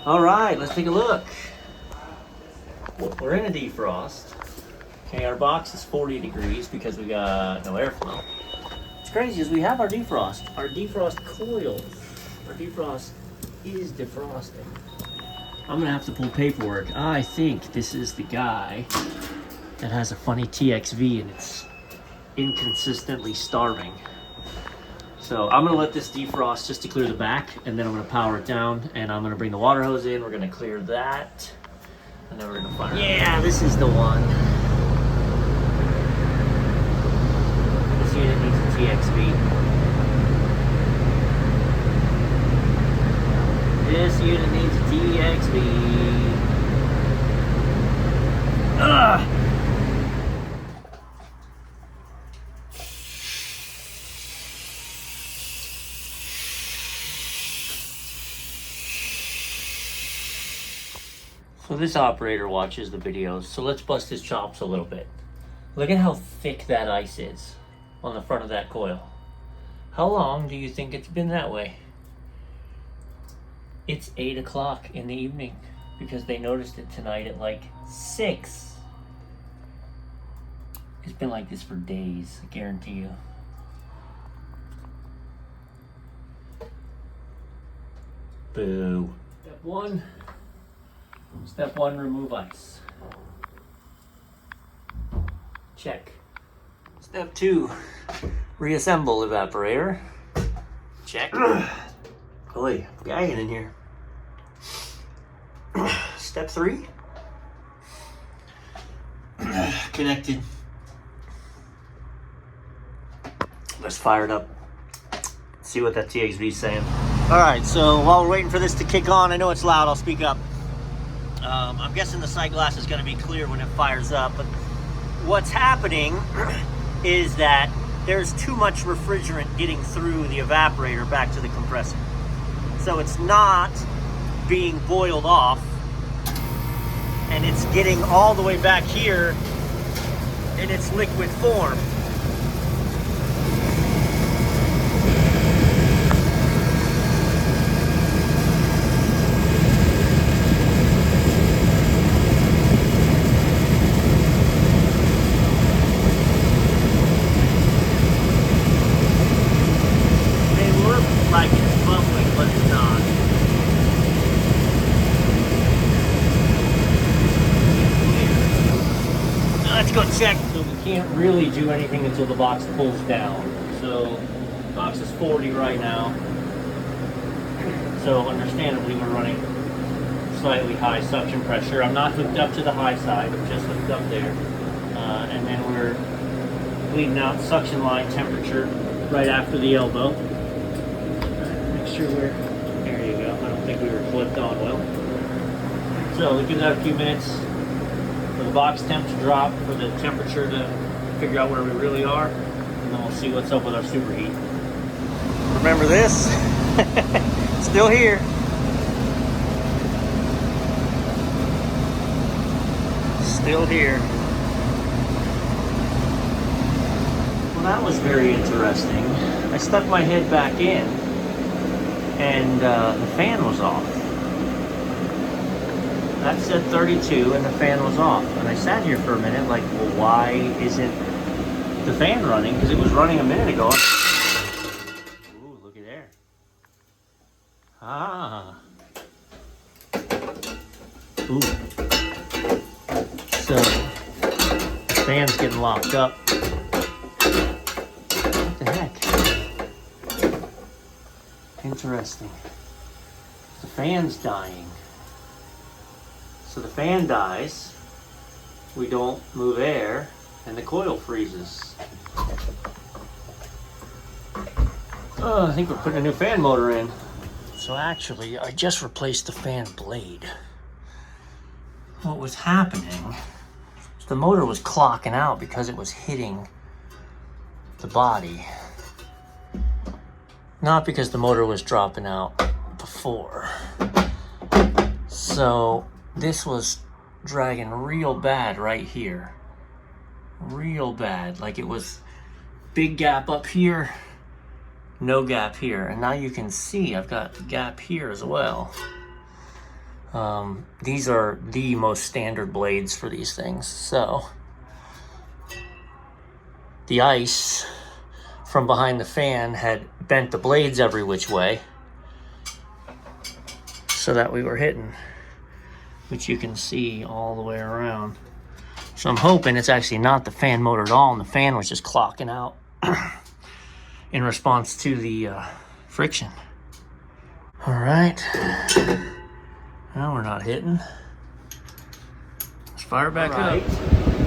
All right, let's take a look. We're in a defrost. Okay, our box is 40 degrees because we got no airflow. What's crazy is we have our defrost. Our defrost coils. Our defrost is defrosting. I'm gonna have to pull paperwork. I think this is the guy that has a funny TXV and it's inconsistently starving. So I'm gonna let this defrost just to clear the back, and then I'm gonna power it down, and I'm gonna bring the water hose in. We're gonna clear that, and then we're gonna fire it. Yeah, this is the one. This unit needs a TXV. This unit needs a TXV. Ugh! So this operator watches the videos, so let's bust his chops a little bit. Look at how thick that ice is on the front of that coil. How long do you think it's been that way? It's 8 o'clock in the evening because they noticed it tonight at like 6. It's been like this for days, I guarantee you. Boo. Step one, remove ice. Check. Step 2, reassemble evaporator. Check. Boy, I'm gagging in here. Step 3, connected. Let's fire it up. See what that TXV is saying. All right, so while we're waiting for this to kick on, I know it's loud, I'll speak up. I'm guessing the sight glass is going to be clear when it fires up, but what's happening is that there's too much refrigerant getting through the evaporator back to the compressor. So it's not being boiled off, and it's getting all the way back here in its liquid form. Let's go check. So we can't really do anything until the box pulls down. So the box is 40 right now. So understandably we're running slightly high suction pressure. I'm not hooked up to the high side, I'm just hooked up there. And then we're bleeding out suction line temperature right after the elbow. Make sure we're, there you go. I don't think we were flipped on well. So we give that a few minutes for the box temp to drop, for the temperature to figure out where we really are, and then we'll see what's up with our superheat. Remember this? Still here. Still here. Well, that was very interesting. I stuck my head back in, and the fan was off. That said 32 and the fan was off. And I sat here for a minute like, well, why isn't the fan running? Because it was running a minute ago. Ooh, looky there. Ah. Ooh. So, the fan's getting locked up. What the heck? Interesting. The fan's dying. So the fan dies, we don't move air, and the coil freezes. Oh, I think we're putting a new fan motor in. So actually, I just replaced the fan blade. What was happening, the motor was clocking out because it was hitting the body. Not because the motor was dropping out before. So this was dragging real bad right here. Real bad. Like it was big gap up here, no gap here. And now you can see I've got the gap here as well. These are the most standard blades for these things. So the ice from behind the fan had bent the blades every which way so that we were hitting, which you can see all the way around. So I'm hoping it's actually not the fan motor at all and the fan was just clocking out in response to the friction. All right, now we're not hitting. Let's fire back up.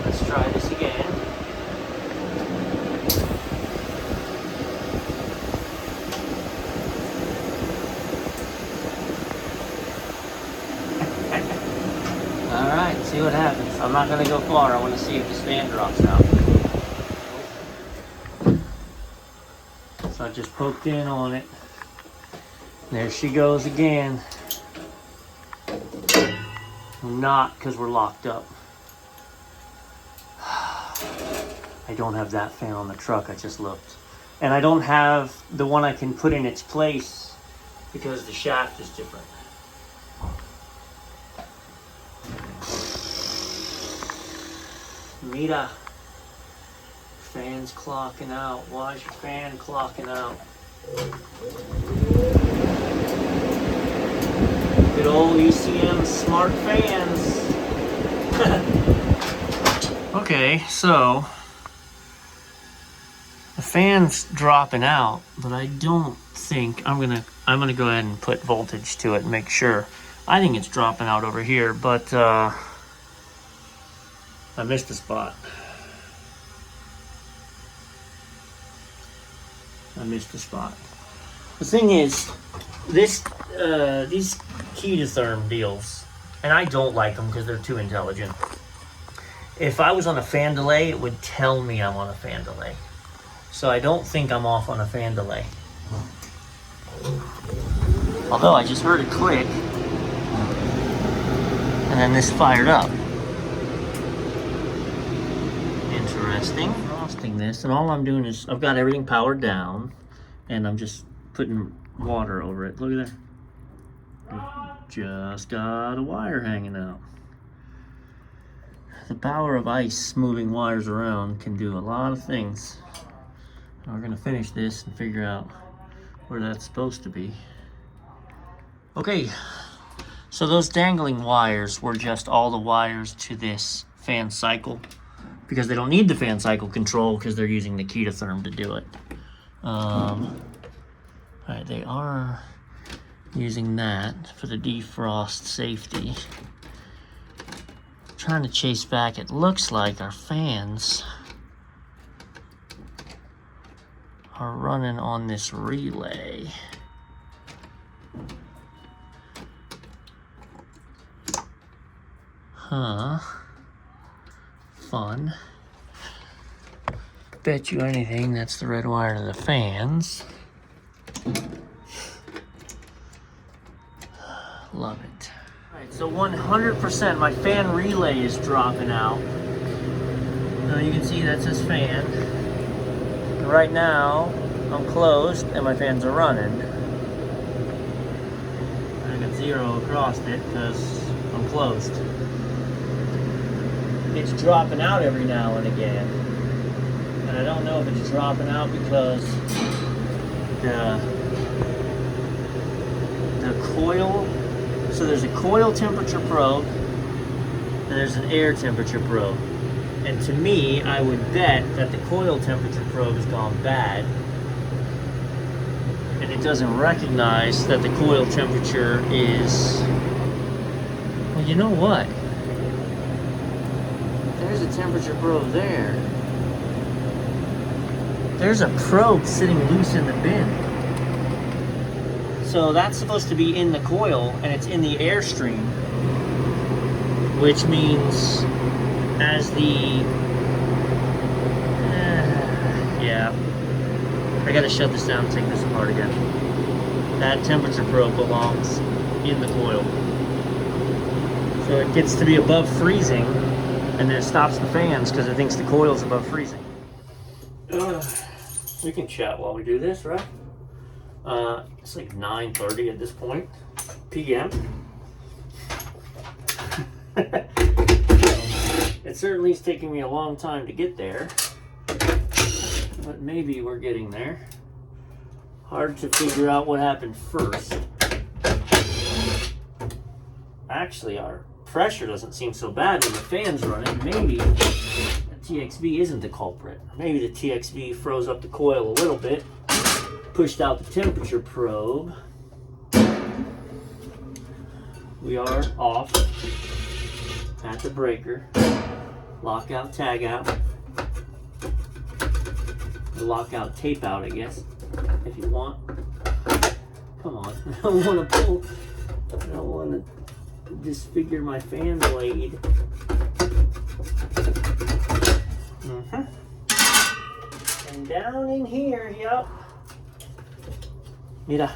Let's try this again. All right, see what happens. I'm not gonna go far. I want to see if this fan drops out. So I just poked in on it. There she goes again. Not because we're locked up. I don't have that fan on the truck, I just looked. And I don't have the one I can put in its place because the shaft is different. Mira, fan's clocking out. Why is your fan clocking out? Good old ECM smart fans. Okay, so the fan's dropping out, but I don't think I'm gonna go ahead and put voltage to it and make sure. I think it's dropping out over here, but I missed a spot. The thing is, these Ketatherm deals, and I don't like them because they're too intelligent. If I was on a fan delay, it would tell me I'm on a fan delay. So I don't think I'm off on a fan delay. Although I just heard it click, and then this fired up. Interesting. Frosting this, and all I'm doing is I've got everything powered down, and I'm just putting water over it. Look at that. Just got a wire hanging out. The power of ice moving wires around can do a lot of things. And we're gonna finish this and figure out where that's supposed to be. Okay, so those dangling wires were just all the wires to this fan cycle, because they don't need the fan cycle control because they're using the Ketatherm to do it. Alright, they are using that for the defrost safety. Trying to chase back, it looks like our fans are running on this relay. Huh. Fun. Bet you anything that's the red wire to the fans. Love it. Alright, so 100% my fan relay is dropping out. Now you can see that says fan. And right now, I'm closed and my fans are running. I got 0 across it because I'm closed. It's dropping out every now and again. And I don't know if it's dropping out because the coil, so there's a coil temperature probe and there's an air temperature probe. And to me, I would bet that the coil temperature probe has gone bad and it doesn't recognize that the coil temperature is, well, you know what? There's a temperature probe there. There's a probe sitting loose in the bin. So that's supposed to be in the coil and it's in the airstream, which means as the, yeah, I gotta shut this down and take this apart again. That temperature probe belongs in the coil. So it gets to be above freezing and then it stops the fans because it thinks the coil's above freezing. We can chat while we do this, right? It's like 9:30 at this point, p.m. It certainly is taking me a long time to get there, but maybe we're getting there. Hard to figure out what happened first. Actually, our pressure doesn't seem so bad when the fan's running. Maybe the TXV isn't the culprit. Maybe the TXV froze up the coil a little bit, pushed out the temperature probe. We are off at the breaker. Lockout, tag out. Lockout, tape out, I guess, if you want. Come on, I don't want to pull. I don't want to disfigure my fan blade. And down in here, yep. Mira.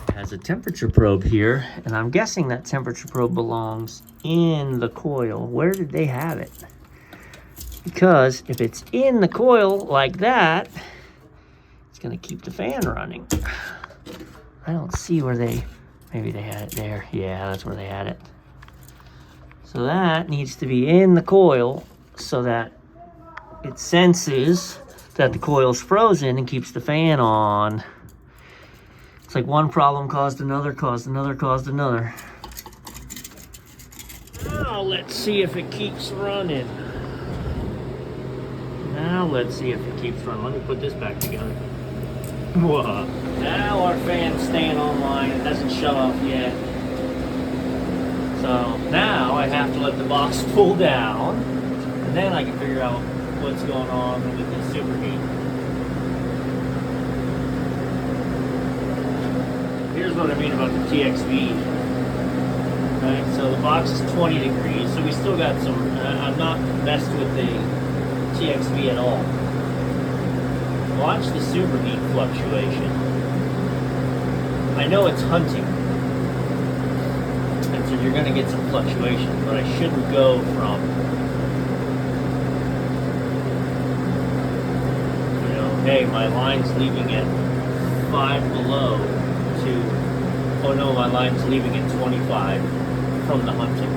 It has a temperature probe here, and I'm guessing that temperature probe belongs in the coil. Where did they have it? Because if it's in the coil like that, it's gonna keep the fan running. I don't see where they, maybe they had it there. Yeah, that's where they had it. So that needs to be in the coil so that it senses that the coil's frozen and keeps the fan on. It's like one problem caused another, caused another, caused another. Now let's see if it keeps running. Now let's see if it keeps running. Let me put this back together. Whoa. Now our fan's staying online. It hasn't shut off yet. So now I have to let the box pull down, and then I can figure out what's going on with the superheat. Here's what I mean about the TXV. Right, so the box is 20 degrees, so we still got some, I'm not messed with the TXV at all. Watch the superheat fluctuation. I know it's hunting, and so you're going to get some fluctuation, but I shouldn't go from, you know, hey, my line's leaving at 5 below to, oh no, my line's leaving at 25 from the hunting.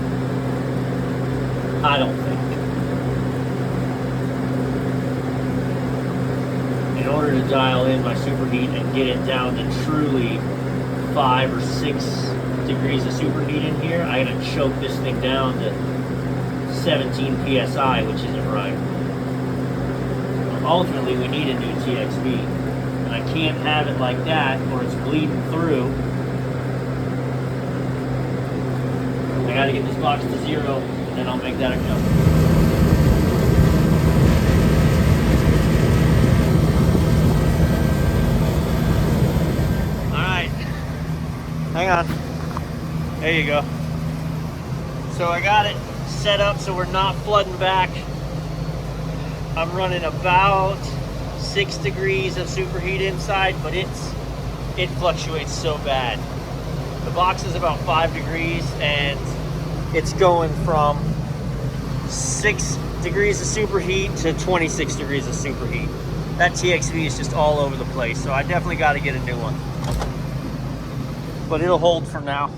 I don't think. In order to dial in my superheat and get it down to truly 5 or 6 degrees of superheat in here, I gotta choke this thing down to 17 psi, which isn't right. Ultimately, we need a new TXV, and I can't have it like that or it's bleeding through. I gotta get this box to 0, and then I'll make that adjustment. Hang on. There you go. So I got it set up so we're not flooding back. I'm running about 6 degrees of superheat inside, but it fluctuates so bad. The box is about 5 degrees and it's going from 6 degrees of superheat to 26 degrees of superheat. That TXV is just all over the place, so I definitely got to get a new one. But it'll hold for now.